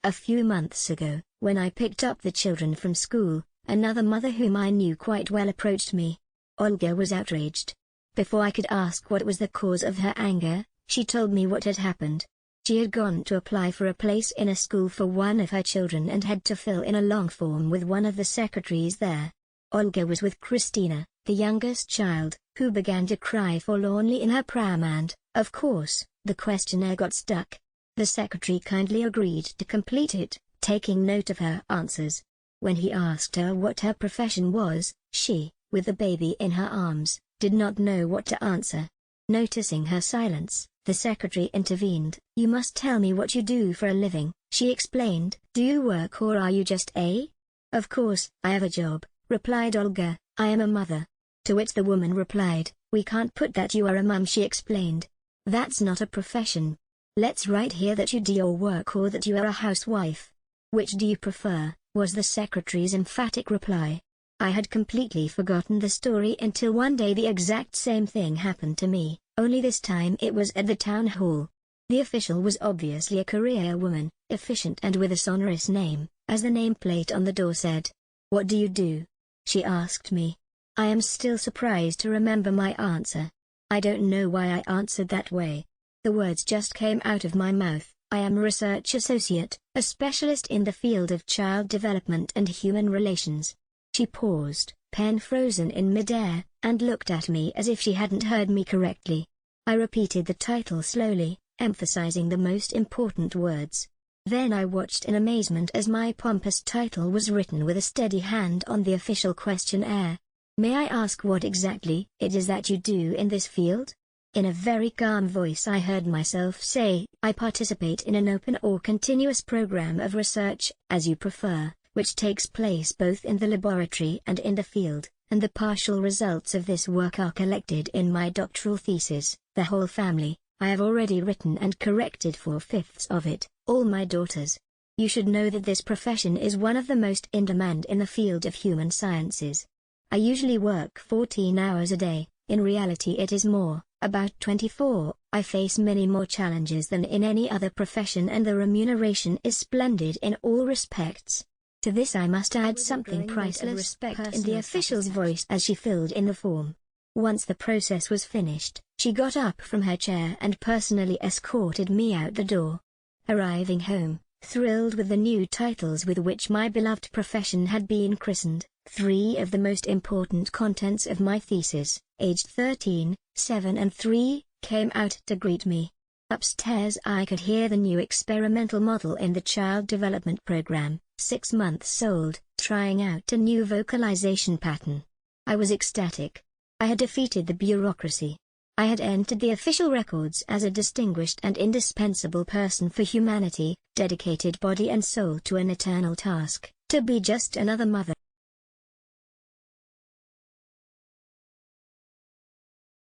A few months ago, when I picked up the children from school, another mother whom I knew quite well approached me. Olga was outraged. Before I could ask what was the cause of her anger, she told me what had happened. She had gone to apply for a place in a school for one of her children and had to fill in a long form with one of the secretaries there. Olga was with Christina, the youngest child, who began to cry forlornly in her pram and, of course, the questionnaire got stuck. The secretary kindly agreed to complete it, taking note of her answers. When he asked her what her profession was, she, with the baby in her arms, did not know what to answer. Noticing her silence, the secretary intervened. "You must tell me what you do for a living," she explained. "Do you work or are you just a?" "Of course, I have a job," replied Olga. "I am a mother." To which the woman replied, "We can't put that you are a mum," she explained. "That's not a profession. Let's write here that you do your work or that you are a housewife." "Which do you prefer?" was the secretary's emphatic reply. I had completely forgotten the story until one day the exact same thing happened to me, only this time it was at the town hall. The official was obviously a career woman, efficient and with a sonorous name, as the nameplate on the door said. "What do you do?" she asked me. I am still surprised to remember my answer. I don't know why I answered that way. The words just came out of my mouth. "I am a research associate, a specialist in the field of child development and human relations." She paused, pen frozen in midair, and looked at me as if she hadn't heard me correctly. I repeated the title slowly, emphasizing the most important words. Then I watched in amazement as my pompous title was written with a steady hand on the official questionnaire. "May I ask what exactly it is that you do in this field?" In a very calm voice I heard myself say, "I participate in an open or continuous program of research, as you prefer, which takes place both in the laboratory and in the field, and the partial results of this work are collected in my doctoral thesis, The Whole Family. I have already written and corrected 4/5 of it, all my daughters. You should know that this profession is one of the most in demand in the field of human sciences. I usually work 14 hours a day, in reality it is more, about 24. I face many more challenges than in any other profession and the remuneration is splendid in all respects." To this I must add something priceless, respect in the official's voice as she filled in the form. Once the process was finished, she got up from her chair and personally escorted me out the door. Arriving home, thrilled with the new titles with which my beloved profession had been christened, 3 of the most important contents of my thesis, aged 13, 7 and 3, came out to greet me. Upstairs I could hear the new experimental model in the child development program, 6 months old, trying out a new vocalization pattern. I was ecstatic. I had defeated the bureaucracy. I had entered the official records as a distinguished and indispensable person for humanity, dedicated body and soul to an eternal task, to be just another mother.